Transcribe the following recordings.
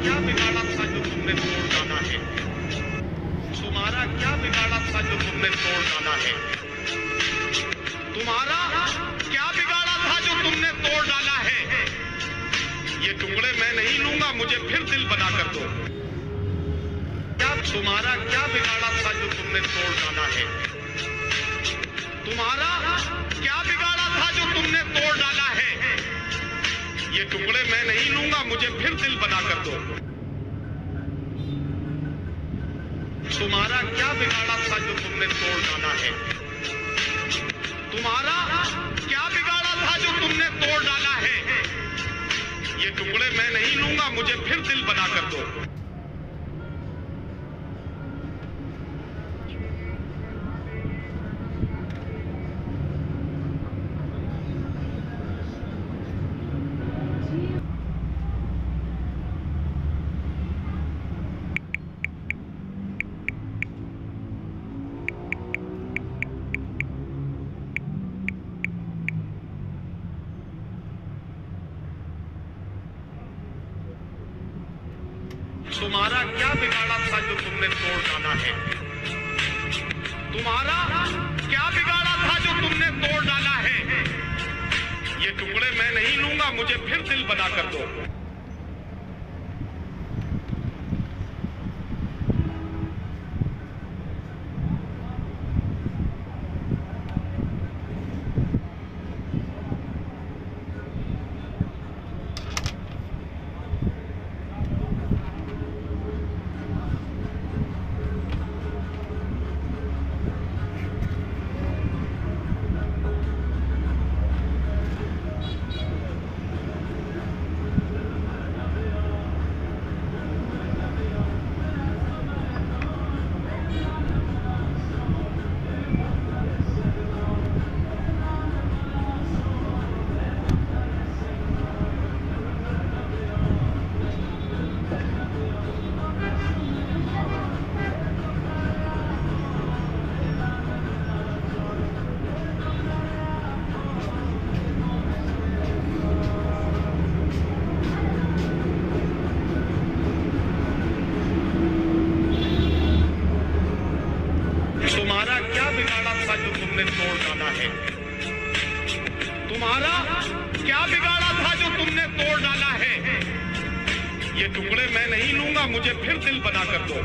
क्या बिगाड़ा था जो तुमने तोड़ डाला है? तुम्हारा क्या बिगाड़ा था जो तुमने तोड़ डाला है? तुम्हारा क्या बिगाड़ा था जो तुमने तोड़ डाला है? ये टुकड़े मैं नहीं लूंगा, मुझे फिर दिल बना कर दो। क्या तुम्हारा क्या बिगाड़ा था जो तुमने तोड़ डाला है? तुम्हारा क्या बिगाड़ा था जो तुमने तोड़ डाला है? ये टुकड़े मैं नहीं लूंगा, मुझे फिर दिल बना कर दो। तुम्हारा क्या बिगाड़ा था जो तुमने तोड़ डाला है? तुम्हारा क्या बिगाड़ा था जो तुमने तोड़ डाला है? ये टुकड़े मैं नहीं लूंगा, मुझे फिर दिल बना कर दो। तुम्हारा क्या बिगाड़ा था जो तुमने तोड़ डाला है? तुम्हारा क्या बिगाड़ा था जो तुमने तोड़ डाला है? ये टुकड़े मैं नहीं लूंगा, मुझे फिर दिल बना कर दो। तुम्हारा क्या बिगाड़ा था जो तुमने तोड़ डाला है? तुम्हारा क्या बिगाड़ा था जो तुमने तोड़ डाला है? ये टुकड़े मैं नहीं लूंगा, मुझे फिर दिल बना कर दो।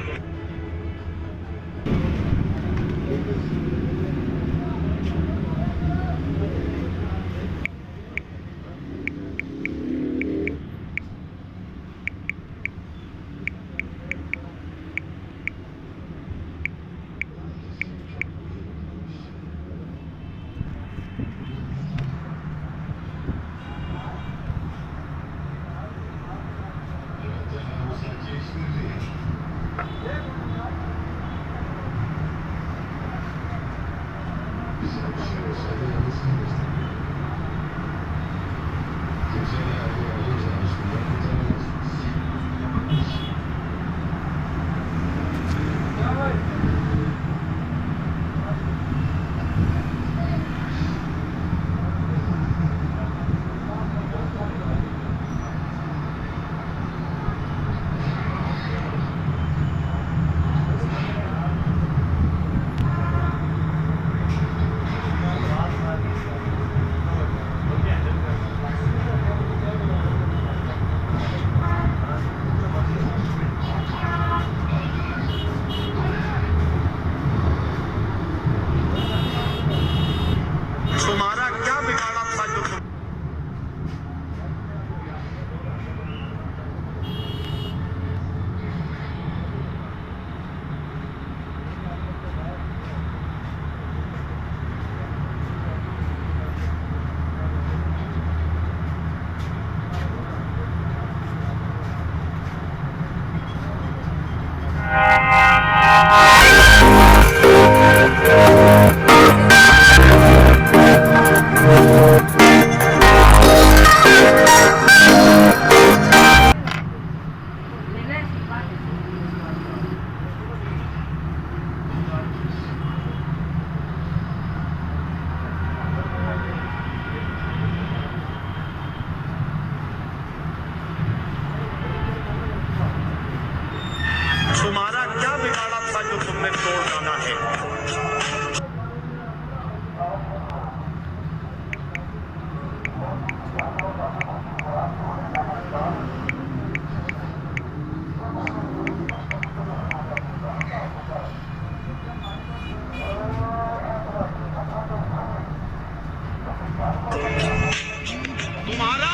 तुम्हारा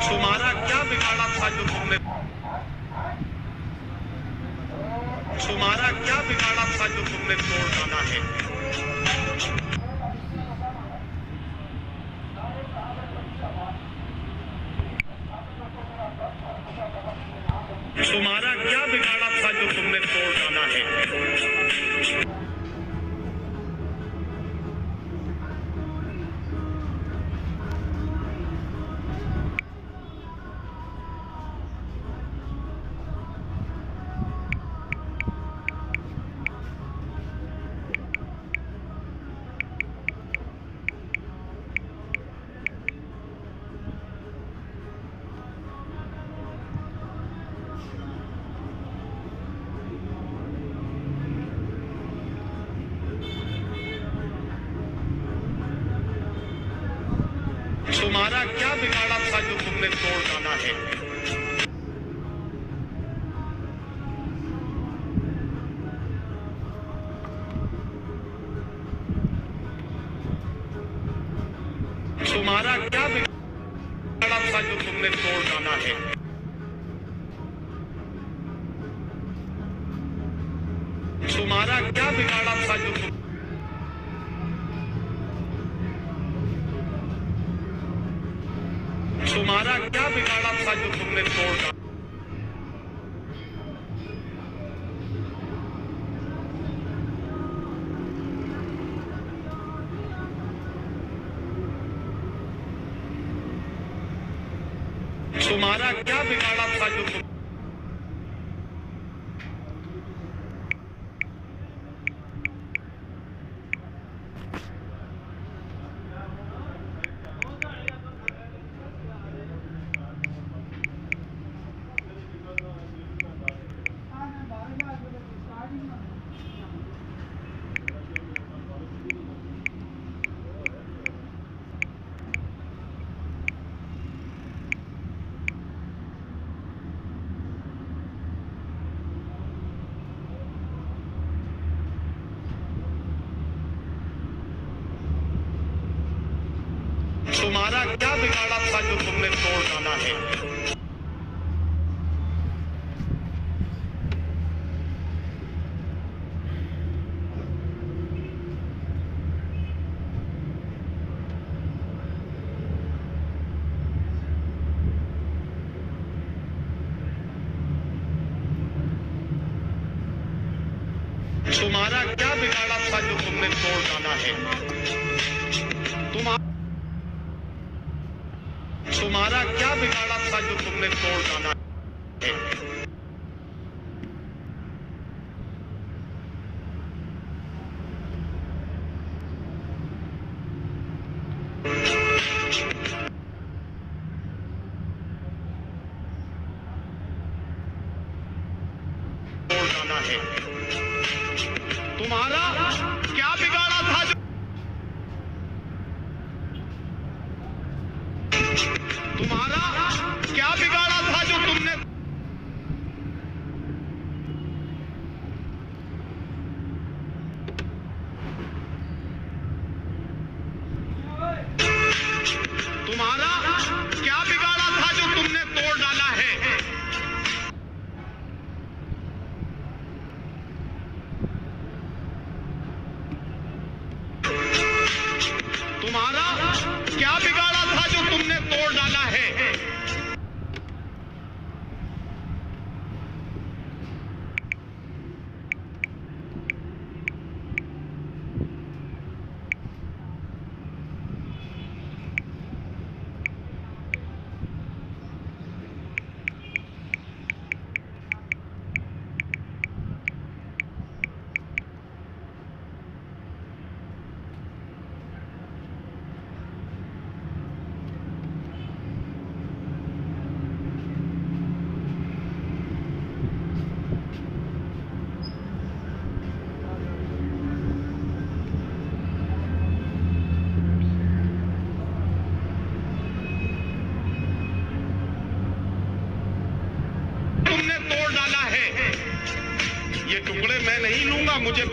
तुम्हारा क्या बिगाड़ा था जो तुमने तुम्हारा क्या बिगाड़ा था जो तुमने तोड़ डाला है। तुम्हारा क्या बिगाड़ा था जो तुमने तोड़ डाला है। तुम्हारा क्या बिगाड़ा था जो तुमने तोड़ डाला है। तुम्हारा क्या बिगाड़ा था जो तुमने तोड़ डाला है। तुम्हारा क्या बिगाड़ा था जो तुम्हारा क्या बिगाड़ा था जो तुमने तोड़ डाला। तुम्हारा क्या बिगाड़ा था जो तुम्हारा क्या बिगाड़ा था जो तुमने तोड़ डाला है। तुम्हारा क्या बिगाड़ा था जो तुमने तोड़ डाला है। तुम्हारा क्या बिगाड़ा था जो तुमने तोड़ डाला है। तोड़ डाला है। तुम्हारा क्या बिगाड़ा था जो तुम्हारा क्या बिगाड़ा था जो तुमने तुम्हारा क्या बिगाड़ा था जो तुमने तोड़ डाला है। तुम्हारा क्या बिगाड़ा था जो तुमने तोड़ डाला है। टुकड़े मैं नहीं लूंगा, मुझे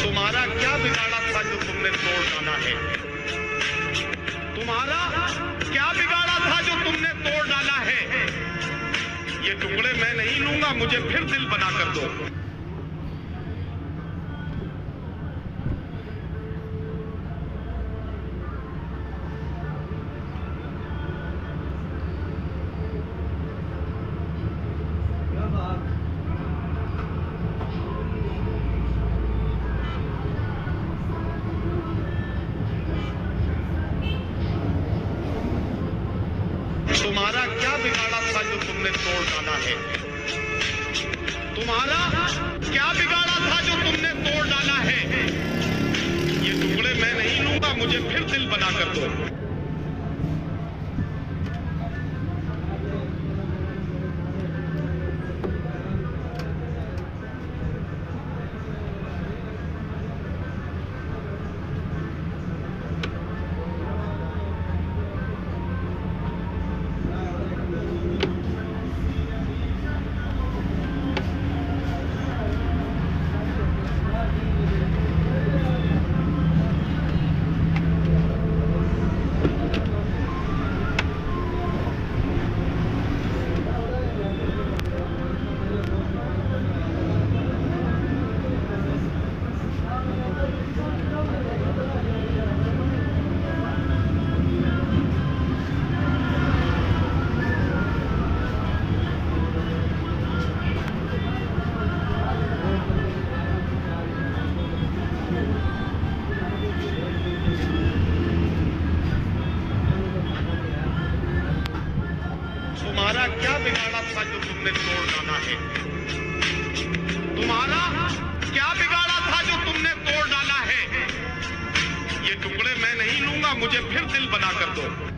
तुम्हारा क्या बिगाड़ा था जो तुमने तोड़ डाला है? तुम्हारा क्या बिगाड़ा था जो तुमने तोड़ डाला है? ये टुकड़े मैं नहीं लूंगा, मुझे फिर दिल बना कर दो। तुम्हारा क्या बिगाड़ा था जो तुमने तोड़ डाला है? तुम्हारा क्या बिगाड़ा था जो तुमने तोड़ डाला है? ये टुकड़े मैं नहीं लूंगा, मुझे फिर दिल बना कर दो। तुम्हारा क्या बिगाड़ा था जो तुमने तोड़ डाला है? तुम्हारा क्या बिगाड़ा था जो तुमने तोड़ डाला है? ये टुकड़े मैं नहीं लूंगा, मुझे फिर दिल बना कर दो।